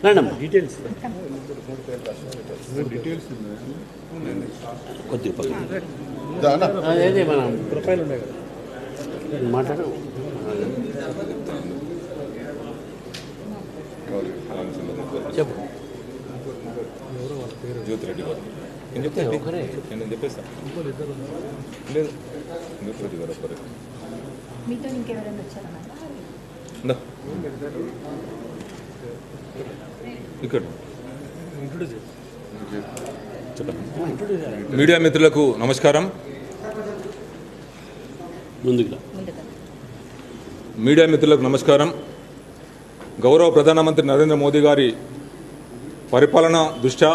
రండమ్మా. డీటెయిల్స్ కొద్దిగా అదే మనం ప్రొఫైల్ ఉన్నాయి కదా మాట్లాడడం చెప్పు. జ్యోతిరెడ్డి గారు నేను చెప్తాను ఒకరే నేను చెప్పేస్తాను లేదు జ్యోతిరెడ్డి గారు ఒకరే మీతో ఇంకెవరైనా వచ్చారా? ఇక్కడ చెప్పండి. మీడియా మిత్రులకు నమస్కారం. ముందుగా మీడియా మిత్రులకు నమస్కారం. గౌరవ ప్రధానమంత్రి నరేంద్ర మోదీ గారి పరిపాలన దృష్ట్యా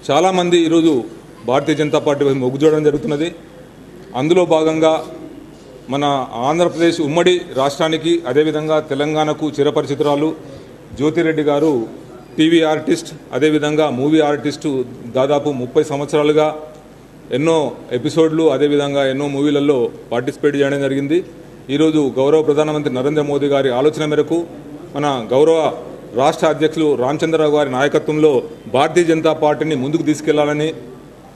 చాలామంది ఈరోజు భారతీయ జనతా పార్టీ వైపు మొగ్గు చూడడం జరుగుతున్నది. అందులో భాగంగా మన ఆంధ్రప్రదేశ్ ఉమ్మడి రాష్ట్రానికి అదేవిధంగా తెలంగాణకు చిరపరిచితురాలు జ్యోతిరెడ్డి గారు టీవీ ఆర్టిస్ట్, అదేవిధంగా మూవీ ఆర్టిస్టు. దాదాపు 30 సంవత్సరాలుగా ఎన్నో ఎపిసోడ్లు అదేవిధంగా ఎన్నో మూవీలలో పార్టిసిపేట్ చేయడం జరిగింది. ఈరోజు గౌరవ ప్రధానమంత్రి నరేంద్ర మోదీ గారి ఆలోచన మేరకు మన గౌరవ రాష్ట్ర అధ్యక్షులు రామచంద్రరావు గారి నాయకత్వంలో భారతీయ జనతా పార్టీని ముందుకు తీసుకెళ్లాలని,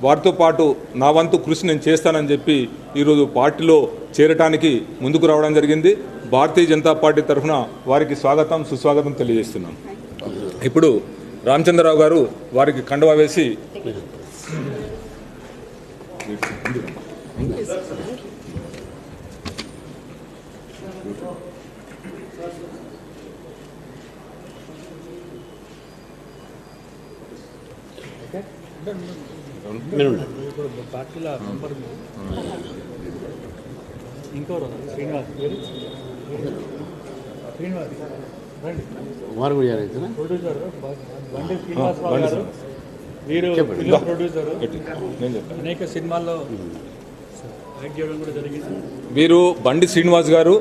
వారితో పాటు నా వంతు కృషి నేను చేస్తానని చెప్పి ఈరోజు పార్టీలో చేరటానికి ముందుకు రావడం జరిగింది. భారతీయ జనతా పార్టీ తరఫున వారికి స్వాగతం సుస్వాగతం తెలియజేస్తున్నాం. ఇప్పుడు రామచంద్రరావు గారు వారికి కండువా వేసి పార్టీలో మెంబర్ ఇంకోరు శ్రీనివాస్ వారు కూడా చేరైతున్నా ప్రొడ్యూసర్ బండి శ్రీనివాసరావు గారు. వీరు ఫిలిం ప్రొడ్యూసర్, నేను చెప్తాను. అనేక సినిమాల్లో యాక్ట్ చేయడం కూడా జరిగింది. వీరు బండి శ్రీనివాస్ గారు.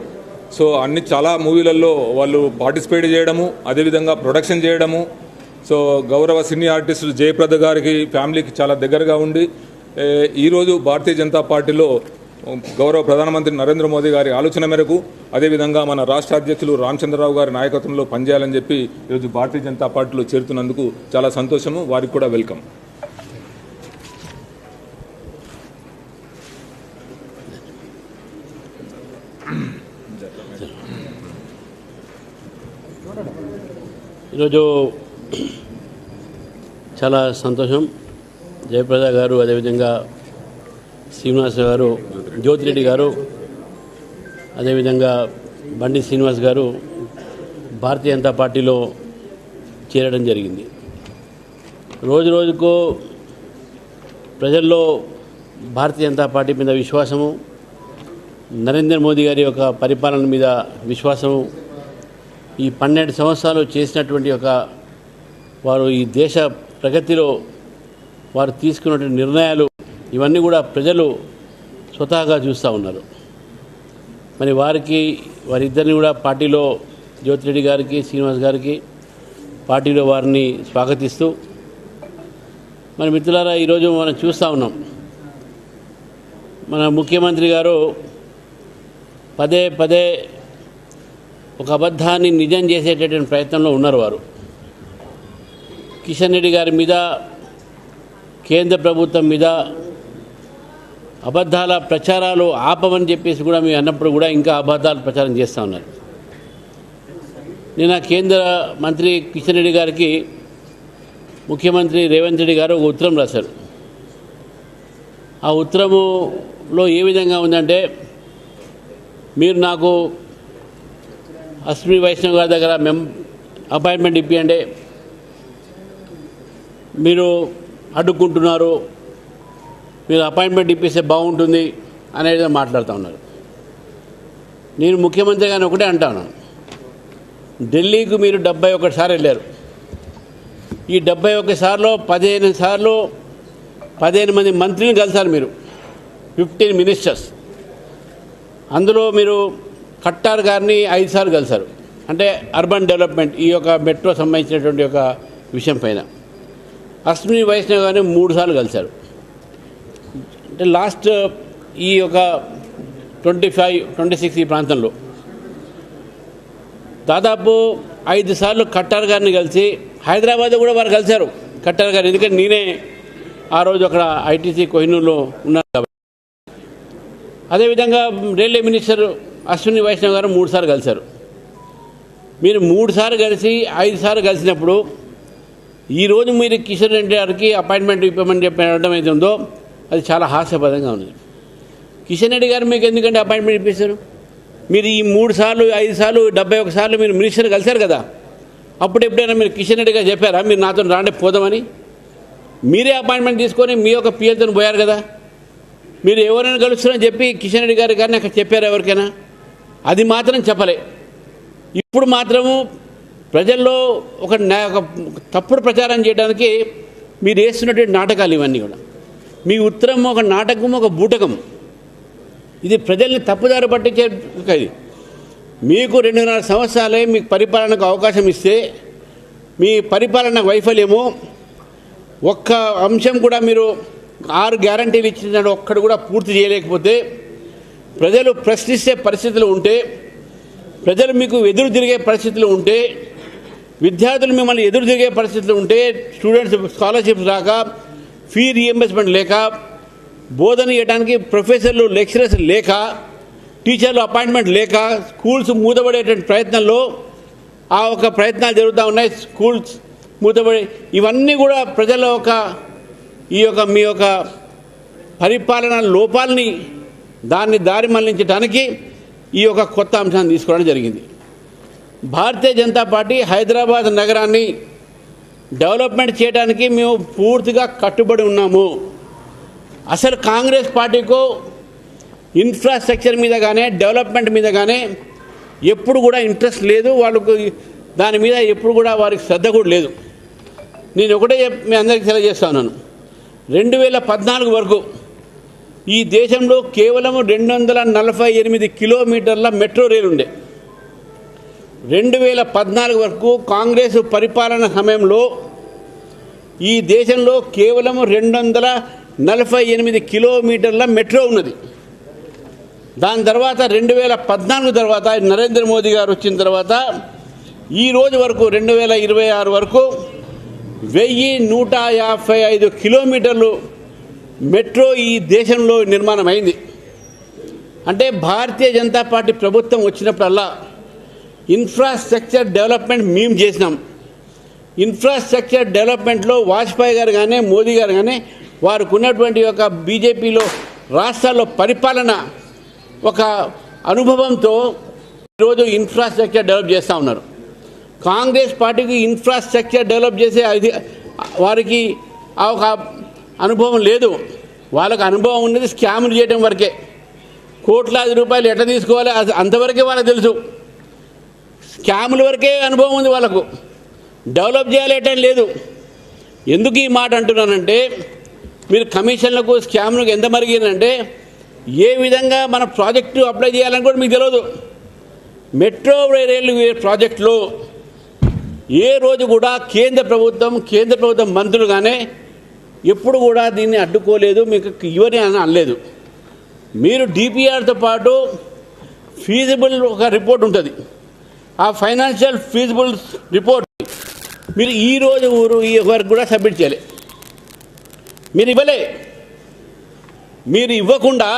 సో అన్ని చాలా మూవీలలో వాళ్ళు పార్టిసిపేట్ చేయడము, అదేవిధంగా ప్రొడక్షన్ చేయడము. సో గౌరవ సినీ ఆర్టిస్టు జయప్రద గారికి ఫ్యామిలీకి చాలా దగ్గరగా ఉండి ఈరోజు భారతీయ జనతా పార్టీలో గౌరవ ప్రధానమంత్రి నరేంద్ర మోదీ గారి ఆలోచన మేరకు అదేవిధంగా మన రాష్ట్ర అధ్యక్షులు రామచంద్రరావు గారి నాయకత్వంలో పనిచేయాలని చెప్పి ఈరోజు భారతీయ జనతా పార్టీలో చేరుతున్నందుకు చాలా సంతోషము. వారికి కూడా వెల్కమ్. ఈరోజు చాలా సంతోషం. జయప్రద గారు, అదేవిధంగా శ్రీనివాస్ గారు, జ్యోతిరెడ్డి గారు, అదేవిధంగా బండి శ్రీనివాస్ గారు భారతీయ జనతా పార్టీలో చేరడం జరిగింది. రోజు రోజుకు ప్రజల్లో భారతీయ జనతా పార్టీ మీద విశ్వాసము, నరేంద్ర మోదీ గారి యొక్క పరిపాలన మీద విశ్వాసము, ఈ 12 సంవత్సరాలు చేసినటువంటి వారు ఈ దేశ ప్రగతిలో వారు తీసుకున్నటువంటి నిర్ణయాలు ఇవన్నీ కూడా ప్రజలు స్వతహాగా చూస్తూ ఉన్నారు. మరి వారిద్దరిని కూడా పార్టీలో జ్యోతిరెడ్డి గారికి, శ్రీనివాస్ గారికి పార్టీలో వారిని స్వాగతిస్తూ, మరి మిత్రులారా ఈరోజు మనం చూస్తూ ఉన్నాం, మన ముఖ్యమంత్రి గారు పదే పదే ఒక అబద్ధాన్ని నిజం చేసేటటువంటి ప్రయత్నంలో ఉన్నారు. వారు కిషన్ రెడ్డి గారి మీద, కేంద్ర ప్రభుత్వం మీద అబద్ధాల ప్రచారాలు ఆపమని చెప్పేసి కూడా మేము అన్నప్పుడు కూడా ఇంకా అబద్ధాలు ప్రచారం చేస్తూ ఉన్నారు. నిన్న కేంద్ర మంత్రి కిషన్ రెడ్డి గారికి ముఖ్యమంత్రి రేవంత్ రెడ్డి గారు ఒక ఉత్తరం రాశారు. ఆ ఉత్తరములో ఏ విధంగా ఉందంటే, మీరు నాకు అశ్విని వైష్ణవ్ గారి దగ్గర అపాయింట్మెంట్ ఇప్పియండి, మీరు అడ్డుకుంటున్నారు, మీరు అపాయింట్మెంట్ ఇప్పిస్తే బాగుంటుంది అనేది మాట్లాడుతూ ఉన్నారు. నేను ముఖ్యమంత్రి గారిని ఒకటే అంటాను, ఢిల్లీకి మీరు 71 సార్లు వెళ్ళారు. ఈ 71 సార్లు 15 సార్లు 15 మంది మంత్రులను కలిసారు మీరు, 15 మినిస్టర్స్. అందులో మీరు ఖట్టార్ గారిని 5 సార్లు కలిసారు. అంటే అర్బన్ డెవలప్మెంట్, ఈ యొక్క మెట్రో సంబంధించినటువంటి ఒక విషయం పైన. అశ్విని వైష్ణవ్ గారిని 3 సార్లు కలిశారు. అంటే లాస్ట్ ఈ యొక్క 25, 26 ఈ ప్రాంతంలో దాదాపు 5 సార్లు ఖట్టర్ గారిని కలిసి, హైదరాబాద్ కూడా వారు కలిశారు ఖట్టర్ గారు, ఎందుకంటే నేనే ఆ రోజు అక్కడ ఐటీసీ కోహినూర్లో ఉన్నాను కాబట్టి. అదేవిధంగా రైల్వే మినిస్టర్ అశ్విని వైష్ణవ్ గారు 3 సార్లు కలిశారు. మీరు 3 సార్లు కలిసి 5 సార్లు కలిసినప్పుడు ఈరోజు మీరు కిషన్ రెడ్డి గారికి అపాయింట్మెంట్ ఇవ్వమని చెప్పడం అయితే ఉందో అది చాలా హాస్యపదంగా ఉంది. కిషన్ రెడ్డి గారు మీకు ఎందుకంటే అపాయింట్మెంట్ ఇప్పిస్తారు? మీరు ఈ 3 సార్లు 5 సార్లు 71 సార్లు మీరు మినిస్టర్ కలిశారు కదా, అప్పుడు ఎప్పుడైనా మీరు కిషన్ రెడ్డి గారు చెప్పారా మీరు నాతో రాండి పోదామని? మీరే అపాయింట్మెంట్ తీసుకొని మీ యొక్క పిఎల్తో పోయారు కదా. మీరు ఎవరైనా కలుస్తున్నారని చెప్పి కిషన్ రెడ్డి గారు కానీ అక్కడ చెప్పారు ఎవరికైనా? అది మాత్రం చెప్పలే. ఇప్పుడు మాత్రము ప్రజల్లో ఒక తప్పుడు ప్రచారం చేయడానికి మీరు వేస్తున్నటువంటి నాటకాలు ఇవన్నీ కూడా. మీ ఉత్తరం ఒక నాటకం, ఒక బూటకం. ఇది ప్రజల్ని తప్పుదారి పట్టించే ఇది. మీకు 2.5 సంవత్సరాలే మీకు పరిపాలనకు అవకాశం ఇస్తే మీ పరిపాలన వైఫల్యము ఒక్క అంశం కూడా మీరు 6 గ్యారంటీలు ఇచ్చినట్టు ఒక్కడు కూడా పూర్తి చేయలేకపోతే, ప్రజలు ప్రశ్నించే పరిస్థితులు ఉంటే, ప్రజలు మీకు ఎదురు తిరిగే పరిస్థితులు ఉంటే, విద్యార్థులు మిమ్మల్ని ఎదురు తిరిగే పరిస్థితులు ఉంటే, స్టూడెంట్స్ స్కాలర్షిప్స్ రాక, ఫీ రీఎంబర్స్మెంట్ లేక, బోధన చేయడానికి ప్రొఫెసర్లు లెక్చరర్స్ లేక, టీచర్లు అపాయింట్మెంట్ లేక, స్కూల్స్ మూతపడేటువంటి ప్రయత్నంలో ఆ ఒక ప్రయత్నాలు జరుగుతూ ఉన్నాయి. స్కూల్స్ మూతపడి ఇవన్నీ కూడా ప్రజల మీ యొక్క పరిపాలన లోపాలని దారి మళ్లించడానికి ఈ యొక్క కొత్త అంశాన్ని తీసుకోవడం జరిగింది. భారతీయ జనతా పార్టీ హైదరాబాద్ నగరాన్ని డెవలప్మెంట్ చేయడానికి మేము పూర్తిగా కట్టుబడి ఉన్నాము. అసలు కాంగ్రెస్ పార్టీకు ఇన్ఫ్రాస్ట్రక్చర్ మీద కానీ డెవలప్మెంట్ మీద కానీ ఎప్పుడు కూడా ఇంట్రెస్ట్ లేదు. వాళ్ళకు దాని మీద ఎప్పుడు కూడా వారికి శ్రద్ధ కూడా లేదు. నేను ఒకటే మీ అందరికీ తెలియజేస్తా ఉన్నాను, 2014 వరకు ఈ దేశంలో కేవలం 248 కిలోమీటర్ల మెట్రో రైలు ఉండే. 2014 వరకు కాంగ్రెస్ పరిపాలన సమయంలో ఈ దేశంలో కేవలం 248 కిలోమీటర్ల మెట్రో ఉన్నది. దాని తర్వాత 2014 తర్వాత నరేంద్ర మోదీ గారు వచ్చిన తర్వాత ఈ రోజు వరకు 2026 వరకు 1155 కిలోమీటర్లు మెట్రో ఈ దేశంలో నిర్మాణం అయింది. అంటే భారతీయ జనతా పార్టీ ప్రభుత్వం వచ్చినప్పుడల్లా ఇన్ఫ్రాస్ట్రక్చర్ డెవలప్మెంట్ మేము చేసినాం. ఇన్ఫ్రాస్ట్రక్చర్ డెవలప్మెంట్లో వాజ్పేయి గారు కానీ మోదీ గారు కానీ వారికి ఉన్నటువంటి ఒక బీజేపీలో రాష్ట్రాల్లో పరిపాలన ఒక అనుభవంతో ఈరోజు ఇన్ఫ్రాస్ట్రక్చర్ డెవలప్ చేస్తూ ఉన్నారు. కాంగ్రెస్ పార్టీకి ఇన్ఫ్రాస్ట్రక్చర్ డెవలప్ చేసే వారికి ఆ ఒక అనుభవం లేదు. వాళ్ళకు అనుభవం ఉన్నది స్కాములు చేయడం వరకే. కోట్లాది రూపాయలు ఎట్లా తీసుకోవాలి అంతవరకే వాళ్ళకి తెలుసు. స్కాముల వరకే అనుభవం ఉంది వాళ్ళకు. డెవలప్ చేయాలేటం లేదు. ఎందుకు ఈ మాట అంటున్నానంటే, మీరు కమిషన్లకు స్కామ్లకు ఎంత మరిగిందంటే ఏ విధంగా మన ప్రాజెక్టు అప్లై చేయాలని కూడా మీకు తెలియదు. మెట్రో రైలు ప్రాజెక్టులో ఏ రోజు కూడా కేంద్ర ప్రభుత్వం మంత్రులు కానీ ఎప్పుడు కూడా దీన్ని అడ్డుకోలేదు, మీకు ఇవని అనలేదు. మీరు డిపిఆర్తో పాటు ఫీజిబుల్ ఒక రిపోర్ట్ ఉంటుంది. ఆ ఫైనాన్షియల్ ఫీజిబుల్ రిపోర్ట్ మీరు ఈ వరకు కూడా సబ్మిట్ చేయలే. మీరు ఇవ్వలే. మీరు ఇవ్వకుండా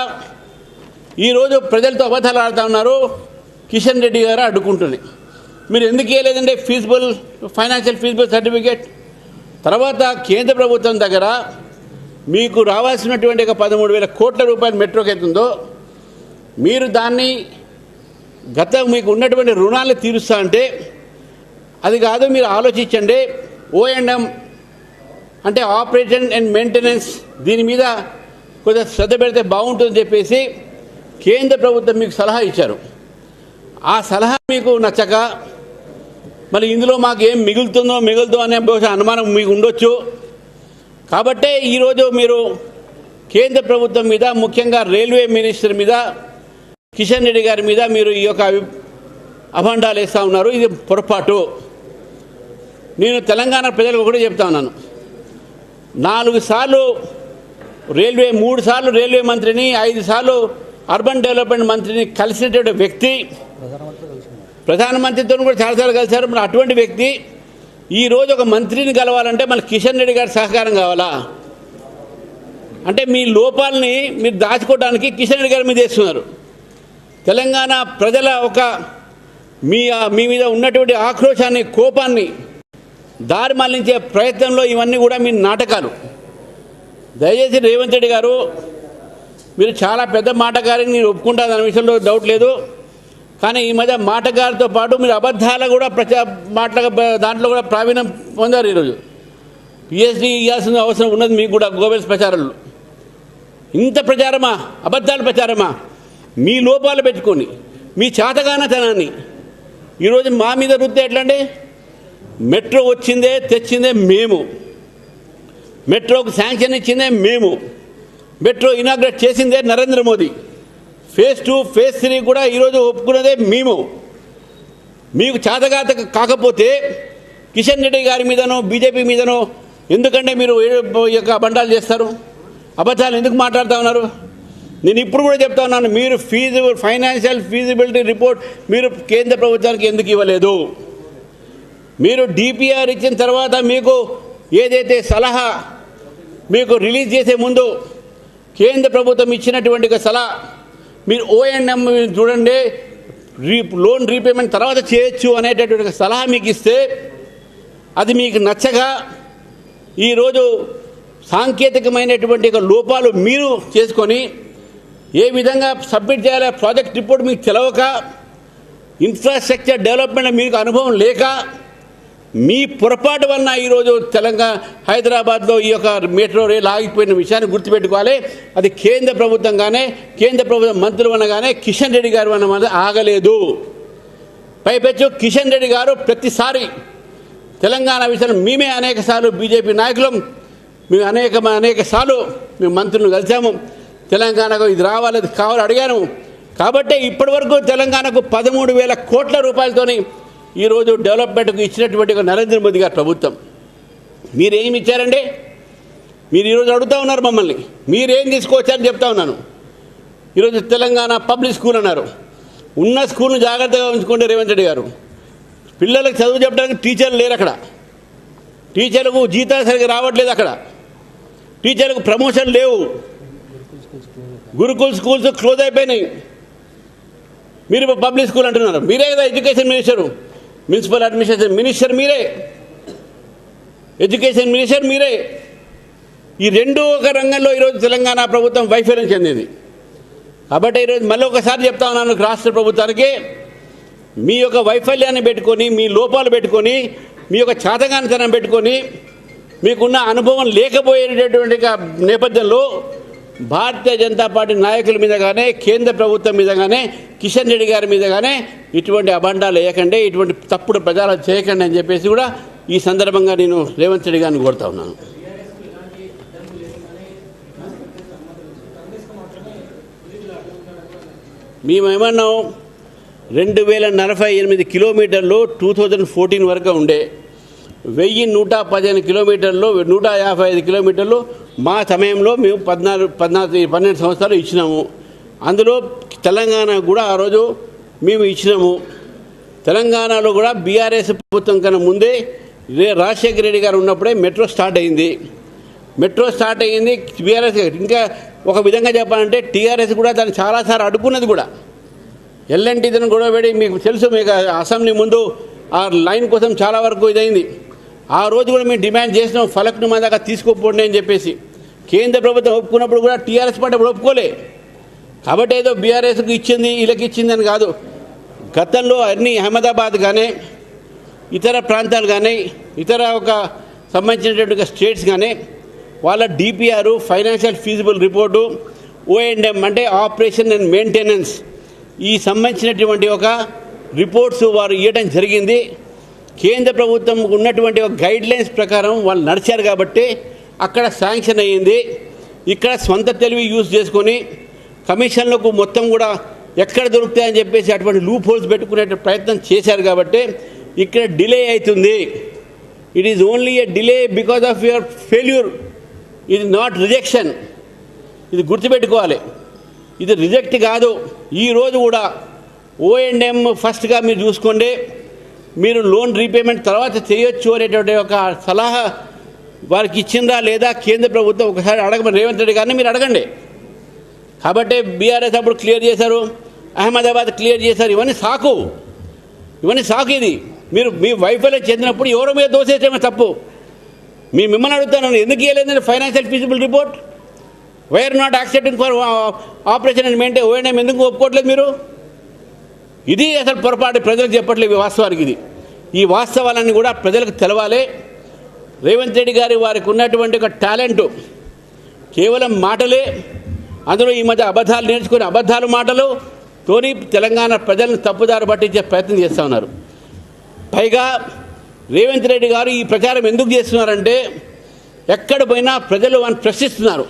ఈరోజు ప్రజలతో అబద్ధాలు ఆడుతూ ఉన్నారు. కిషన్ రెడ్డి గారు అడ్డుకుంటుంది. మీరు ఎందుకు ఇవ్వలేదంటే ఫైనాన్షియల్ ఫీజిబుల్ సర్టిఫికేట్. తర్వాత కేంద్ర ప్రభుత్వం దగ్గర మీకు రావాల్సినటువంటి ఒక 13,000 కోట్ల రూపాయలు మెట్రోకి అవుతుందో మీరు దాన్ని మీకు ఉన్నటువంటి రుణాలు తీరుస్తా అంటే అది కాదు. మీరు ఆలోచించండి. O&M అంటే ఆపరేషన్ అండ్ మెయింటెనెన్స్, దీని మీద కొద్దిగా శ్రద్ధ పెడితే బాగుంటుందని చెప్పేసి కేంద్ర ప్రభుత్వం మీకు సలహా ఇచ్చారు. ఆ సలహా మీకు నచ్చక మరి ఇందులో మాకు ఏం మిగులుతుందో అనే బహుశా అనుమానం మీకు ఉండొచ్చు. కాబట్టే ఈరోజు మీరు కేంద్ర ప్రభుత్వం మీద, ముఖ్యంగా రైల్వే మినిస్టర్ మీద, కిషన్ రెడ్డి గారి మీద మీరు ఈ యొక్క అభండాలు వేస్తూ ఉన్నారు. ఇది పొరపాటు. నేను తెలంగాణ ప్రజలకు ఒకటే చెప్తా ఉన్నాను. 4 సార్లు 3 సార్లు రైల్వే మంత్రిని, 5 సార్లు అర్బన్ డెవలప్మెంట్ మంత్రిని కలిసినటువంటి వ్యక్తి ప్రధానమంత్రితో కూడా చాలాసార్లు కలిశారు. మరి అటువంటి వ్యక్తి ఈరోజు ఒక మంత్రిని కలవాలంటే మన కిషన్ రెడ్డి గారి సహకారం కావాలా? అంటే మీ లోపాలని మీరు దాచుకోవడానికి కిషన్ రెడ్డి గారి మీద వేస్తున్నారు. తెలంగాణ ప్రజల ఒక మీ మీద ఉన్నటువంటి ఆక్రోశాన్ని, కోపాన్ని దారి మళ్లించే ప్రయత్నంలో ఇవన్నీ కూడా మీ నాటకాలు. దయచేసి రేవంత్ రెడ్డి గారు, మీరు చాలా పెద్ద మాటగారిని నేను ఒప్పుకుంటాను, దాని విషయంలో డౌట్ లేదు. కానీ ఈ మధ్య మాటగారితో పాటు మీరు అబద్ధాలు కూడా దాంట్లో కూడా ప్రావీణ్యం పొందారు. ఈరోజు పిహెచ్డీ ఇవ్వాల్సిన అవసరం ఉన్నది మీకు కూడా. గోబెల్స్ ప్రచారంలో ఇంత ప్రచారమా? అబద్ధాల ప్రచారమా? మీ లోపాలు పెట్టుకొని మీ చాతగానతనాన్ని ఈరోజు మా మీద రుద్దే ఎట్లండి? మెట్రో వచ్చిందే తెచ్చిందే మేము, మెట్రోకు శాంక్షన్ ఇచ్చిందే మేము, మెట్రో ఇనాగ్రేట్ చేసిందే నరేంద్ర మోదీ, ఫేజ్ 2 ఫేజ్ 3 కూడా ఈరోజు ఒప్పుకున్నదే మేము. మీకు చాతగాత కాకపోతే కిషన్ రెడ్డి గారి మీదనో బీజేపీ మీదనో ఎందుకంటే మీరు యొక్క బండాలు చేస్తారు? అబద్ధాలు ఎందుకు మాట్లాడుతూ ఉన్నారు? నేను ఇప్పుడు కూడా చెప్తా ఉన్నాను, మీరు ఫైనాన్షియల్ ఫీజిబిలిటీ రిపోర్ట్ మీరు కేంద్ర ప్రభుత్వానికి ఎందుకు ఇవ్వలేదు? మీరు డిపిఆర్ ఇచ్చిన తర్వాత మీకు ఏదైతే సలహా మీకు రిలీజ్ చేసే ముందు కేంద్ర ప్రభుత్వం ఇచ్చినటువంటి ఒక సలహా, మీరు ఓఎన్ఎం చూడండి, లోన్ రీపేమెంట్ తర్వాత చేయొచ్చు అనేటటువంటి సలహా మీకు ఇస్తే అది మీకు నచ్చగా ఈరోజు సాంకేతికమైనటువంటి లోపాలు మీరు చేసుకొని ఏ విధంగా సబ్మిట్ చేయాలో ప్రాజెక్ట్ రిపోర్ట్ మీకు తెలవక, ఇన్ఫ్రాస్ట్రక్చర్ డెవలప్మెంట్ మీకు అనుభవం లేక, మీ పొరపాటు వలన ఈరోజు తెలంగాణ హైదరాబాద్లో ఈ యొక్క మెట్రో రైలు ఆగిపోయిన విషయాన్ని గుర్తుపెట్టుకోవాలి. అది కేంద్ర ప్రభుత్వంగానే, కేంద్ర ప్రభుత్వ మంత్రులు అనగానే కిషన్ రెడ్డి గారు అన్నమాట ఆగలేదు. పైపెచ్చు కిషన్ రెడ్డి గారు ప్రతిసారి తెలంగాణ విషయంలో మేమే అనేక సార్లు బీజేపీ నాయకులం, మేము అనేక సార్లు మేము మంత్రులను కలిసాము. తెలంగాణకు ఇది రావాలి, అది కావాలి అడిగాను. కాబట్టి ఇప్పటివరకు తెలంగాణకు 13,000 కోట్ల రూపాయలతోని ఈరోజు డెవలప్మెంట్కు ఇచ్చినటువంటి నరేంద్ర మోదీ గారి ప్రభుత్వం. మీరేమి ఇచ్చారండి? మీరు ఈరోజు అడుగుతూ ఉన్నారు మమ్మల్ని, మీరేం తీసుకొచ్చారని చెప్తా ఉన్నాను. ఈరోజు తెలంగాణ పబ్లిక్ స్కూల్ అన్నారు. ఉన్న స్కూల్ను జాగ్రత్తగా ఉంచుకోండి రేవంత్ రెడ్డి గారు. పిల్లలకు చదువు చెప్పడానికి టీచర్లు లేరు అక్కడ, టీచర్లకు జీతాలు సరిగ్గా రావట్లేదు, అక్కడ టీచర్లకు ప్రమోషన్ లేవు, గురుకుల్ స్కూల్స్ క్లోజ్ అయిపోయినాయి. మీరు పబ్లిక్ స్కూల్ అంటున్నారు. మీరే కదా education minister, municipal administration minister మీరే, ఎడ్యుకేషన్ మినిస్టర్ మీరే. ఈ రెండు ఒక రంగంలో ఈరోజు తెలంగాణ ప్రభుత్వం వైఫల్యం చెందింది. కాబట్టి ఈరోజు మళ్ళీ ఒకసారి చెప్తా ఉన్నాను రాష్ట్ర ప్రభుత్వానికి, మీ యొక్క వైఫల్యాన్ని పెట్టుకొని, మీ లోపాలు పెట్టుకొని, మీ యొక్క చాతగానితనం పెట్టుకొని, మీకున్న అనుభవం లేకపోయేటటువంటి నేపథ్యంలో భారతీయ జనతా పార్టీ నాయకుల మీద కానీ, కేంద్ర ప్రభుత్వం మీద కానీ, కిషన్ రెడ్డి గారి మీద కానీ ఇటువంటి అబండాలు వేయకండి, ఇటువంటి తప్పుడు ప్రచారాలు చేయకండి అని చెప్పేసి కూడా ఈ సందర్భంగా నేను రేవంత్ రెడ్డి గారిని కోరుతా ఉన్నాను. మేమేమన్నాం, 2048 కిలోమీటర్లు 2014 వరకు ఉండే, 1115 కిలోమీటర్లు, 155 కిలోమీటర్లు మా సమయంలో మేము 12 సంవత్సరాలు ఇచ్చినాము. అందులో తెలంగాణ కూడా ఆ రోజు మేము ఇచ్చినాము. తెలంగాణలో కూడా బీఆర్ఎస్ ప్రభుత్వం కన్నా ముందే రాజశేఖర రెడ్డి గారు ఉన్నప్పుడే మెట్రో స్టార్ట్ అయింది. బీఆర్ఎస్ ఇంకా ఒక విధంగా చెప్పాలంటే టీఆర్ఎస్ కూడా దాన్ని చాలాసార్లు అడ్డుకున్నది కూడా. ఎల్ఎన్టీతో గొడవపడి, మీకు తెలుసు, మీకు అసెంబ్లీ ముందు ఆ లైన్ కోసం చాలా వరకు ఇదైంది. ఆ రోజు కూడా మేము డిమాండ్ చేసినాం, ఫలక్ను మా దాకా తీసుకోకపోండి అని చెప్పేసి. కేంద్ర ప్రభుత్వం ఒప్పుకున్నప్పుడు కూడా టీఆర్ఎస్ పార్టీ అప్పుడు ఒప్పుకోలే. కాబట్టి ఏదో బీఆర్ఎస్కి ఇచ్చింది వీళ్ళకి ఇచ్చింది అని కాదు. గతంలో అన్ని అహ్మదాబాద్ కానీ, ఇతర ప్రాంతాలు కానీ, ఇతర ఒక సంబంధించినటువంటి స్టేట్స్ కానీ వాళ్ళ డిపిఆర్, ఫైనాన్షియల్ ఫీజిబుల్ రిపోర్టు, ఓఎండ్ఎం అంటే ఆపరేషన్ అండ్ మెయింటెనెన్స్, ఈ సంబంధించినటువంటి ఒక రిపోర్ట్స్ వారు ఇవ్వడం జరిగింది. కేంద్ర ప్రభుత్వం ఉన్నటువంటి ఒక గైడ్లైన్స్ ప్రకారం వాళ్ళు నడిచారు కాబట్టి అక్కడ శాంక్షన్ అయ్యింది. ఇక్కడ స్వంత తెలివి యూజ్ చేసుకొని కమిషన్లకు మొత్తం కూడా ఎక్కడ దొరుకుతాయని చెప్పేసి అటువంటి లూప్ హోల్స్ పెట్టుకునే ప్రయత్నం చేశారు కాబట్టి ఇక్కడ డిలే అవుతుంది. It is only A delay because of your failure. ఇది నాట్ రిజెక్షన్. ఇది గుర్తుపెట్టుకోవాలి, ఇది రిజెక్ట్ కాదు. ఈరోజు కూడా O&M ఫస్ట్గా మీరు చూసుకోండి, మీరు లోన్ రీపేమెంట్ తర్వాత చేయొచ్చు అనేటువంటి ఒక సలహా వారికి ఇచ్చిందా లేదా కేంద్ర ప్రభుత్వం ఒకసారి అడగమని రేవంత్ రెడ్డి గారిని మీరు అడగండి. కాబట్టి బీఆర్ఎస్ అప్పుడు క్లియర్ చేశారు, అహ్మదాబాద్ క్లియర్ చేశారు. ఇవన్నీ సాకు ఇది. మీరు మీ వైఫల్యం చెందినప్పుడు ఎవరో మీద దోసేయటమే తప్పు. మిమ్మల్ని అడుగుతాను, ఎందుకు ఇవ్వలేదని financial feasible report, YR not accepting for operation and maintain O&M ఎందుకు ఒప్పుకోవట్లేదు మీరు? ఇది అసలు పొరపాటు, ప్రజలకు చెప్పట్లేదు వాస్తవానికి. ఈ వాస్తవాలన్నీ కూడా ప్రజలకు తెలవాలి. రేవంత్ రెడ్డి గారి వారికి ఉన్నటువంటి ఒక టాలెంటు కేవలం మాటలే, అందులో ఈ మధ్య అబద్ధాలు నేర్చుకుని అబద్ధాలు మాటలుతోని తెలంగాణ ప్రజలను తప్పుదారి పట్టించే ప్రయత్నం చేస్తూ ఉన్నారు. పైగా రేవంత్ రెడ్డి గారు ఈ ప్రచారం ఎందుకు చేస్తున్నారంటే, ఎక్కడ పోయినా ప్రజలు వారిని ప్రశ్నిస్తున్నారు.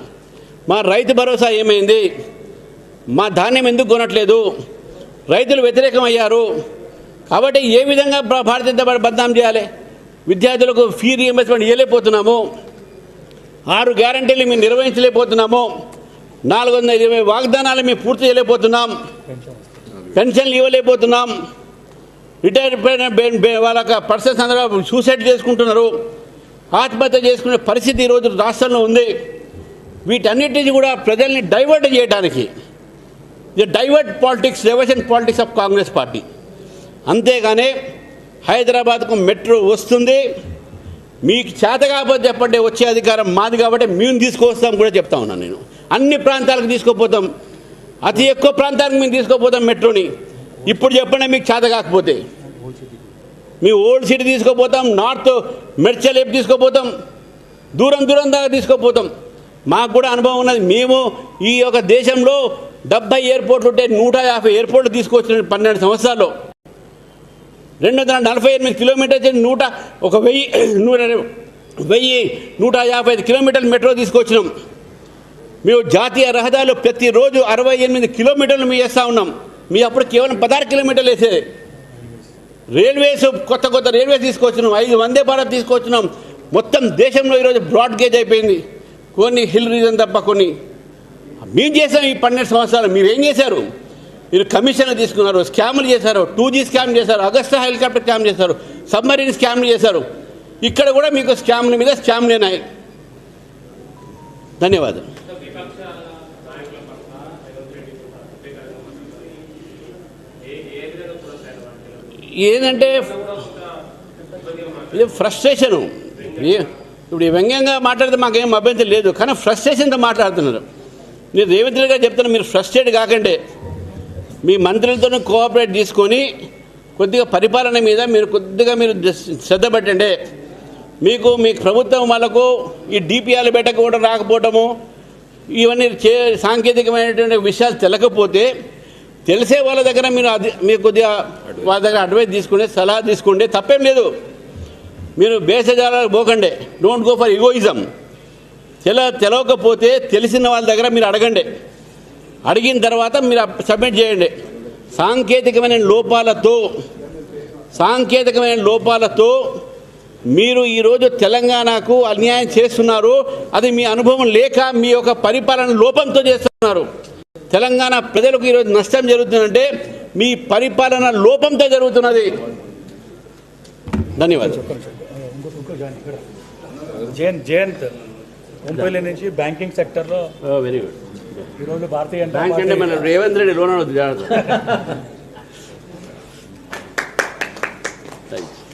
మా రైతు భరోసా ఏమైంది, మా ధాన్యం ఎందుకు కొనట్లేదు, రైతులు వ్యతిరేకమయ్యారు. కాబట్టి ఏ విధంగా భారతీయ జనతా పార్టీ బదనాం చేయాలి? విద్యార్థులకు ఫీ రీఎంబర్స్మెంట్ ఇవ్వలేకపోతున్నాము, 6 గ్యారంటీలు మేము నిర్వహించలేకపోతున్నాము, 420 వాగ్దానాలు మేము పూర్తి చేయలేకపోతున్నాం, పెన్షన్లు ఇవ్వలేకపోతున్నాం, రిటైర్ వాళ్ళ పర్సన్స్ అందరూ సూసైడ్ చేసుకుంటున్నారు, ఆత్మహత్య చేసుకునే పరిస్థితి ఈరోజు రాష్ట్రంలో ఉంది. వీటన్నిటిని కూడా ప్రజల్ని డైవర్ట్ చేయడానికి diversion politics of Congress party. అంతేగాని హైదరాబాద్కు మెట్రో వస్తుంది, మీకు చేత కాకపోతే చెప్పండి, వచ్చే అధికారం మాది కాబట్టి మేము తీసుకొస్తాం కూడా చెప్తా ఉన్నాను. నేను అన్ని ప్రాంతాలకు తీసుకుపోతాం, అతి ఎక్కువ ప్రాంతాలకు మేము తీసుకుపోతాం మెట్రోని. ఇప్పుడు చెప్పండి మీకు చేత కాకపోతే, మీ ఓల్డ్ సిటీ తీసుకుపోతాం, నార్త్ మెడ్చల్ తీసుకుపోతాం, దూరం దాకా తీసుకుపోతాం. మాకు కూడా అనుభవం ఉన్నది. మేము ఈ యొక్క దేశంలో 70 ఎయిర్పోర్ట్లు ఉంటే 150 ఎయిర్పోర్ట్లు తీసుకొచ్చిన 12 సంవత్సరాల్లో. 248 కిలోమీటర్స్ 1,155 కిలోమీటర్లు మెట్రో తీసుకొచ్చినాం. మేము జాతీయ రహదారులు ప్రతిరోజు 68 కిలోమీటర్లు మేము వేస్తూ ఉన్నాం. మీ అప్పుడు కేవలం 16 కిలోమీటర్లు వేసేది. రైల్వేస్ కొత్త రైల్వేస్ తీసుకొచ్చినాం, 5 వందే భారత్ తీసుకొచ్చినాం. మొత్తం దేశంలో ఈరోజు బ్రాడ్ గేజ్ అయిపోయింది, కొన్ని హిల్ రీజన్ తప్ప కొన్ని. మేము చేసాం ఈ 12 సంవత్సరాలు. మీరు ఏం చేశారు? మీరు కమిషన్లు తీసుకున్నారు, స్కాములు చేశారు, 2G స్కామ్ చేశారు, అగస్టా హెలికాప్టర్ స్కామ్ చేశారు, సబ్మరీన్ స్కామ్లు చేశారు. ఇక్కడ కూడా మీకు స్కామ్ల మీద స్కామ్లేనాయి. ధన్యవాదాలు. ఏంటంటే ఇది ఫ్రస్ట్రేషను. ఇప్పుడు ఈ వ్యంగ్యంగా మాట్లాడితే మాకేం అభ్యంతరం లేదు, కానీ ఫ్రస్ట్రేషన్తో మాట్లాడుతున్నారు. నేను రేవంత్ రెడ్డి గారు చెప్తున్నా, మీరు ఫ్రస్ట్రేట్ కాకండి, మీ మంత్రులతో కోఆపరేట్ తీసుకొని కొద్దిగా పరిపాలన మీద మీరు శ్రద్ధ పెట్టండి. మీకు ప్రభుత్వం వాళ్ళకు ఈ డిపిఆర్లు పెట్టకపోవడం రాకపోవడము, ఇవన్నీ సాంకేతికమైనటువంటి విషయాలు తెలియకపోతే తెలిసే వాళ్ళ దగ్గర మీరు కొద్దిగా వాళ్ళ దగ్గర అడ్వైస్ తీసుకుంటే, సలహా తీసుకుంటే తప్పేం లేదు. మీరు బేసజాలకు పోకండి, డోంట్ గో ఫర్ ఈగోయిజం. తెలియకపోతే తెలిసిన వాళ్ళ దగ్గర మీరు అడగండి, అడిగిన తర్వాత మీరు సబ్మిట్ చేయండి. సాంకేతికమైన లోపాలతో మీరు ఈరోజు తెలంగాణకు అన్యాయం చేస్తున్నారు. అది మీ అనుభవం లేక, మీ యొక్క పరిపాలన లోపంతో చేస్తున్నారు. తెలంగాణ ప్రజలకు ఈరోజు నష్టం జరుగుతుందంటే మీ పరిపాలన లోపంతో జరుగుతున్నది. ధన్యవాదాలు. జయంత్ ముంపల్లి నుంచి బ్యాంకింగ్ సెక్టర్లో వెరీ గుడ్. ఈరోజు భారతీయ బ్యాంక్ అంటే మన రేవంత్ రెడ్డి లోన్ అవుతుంది జాగ్రత్త.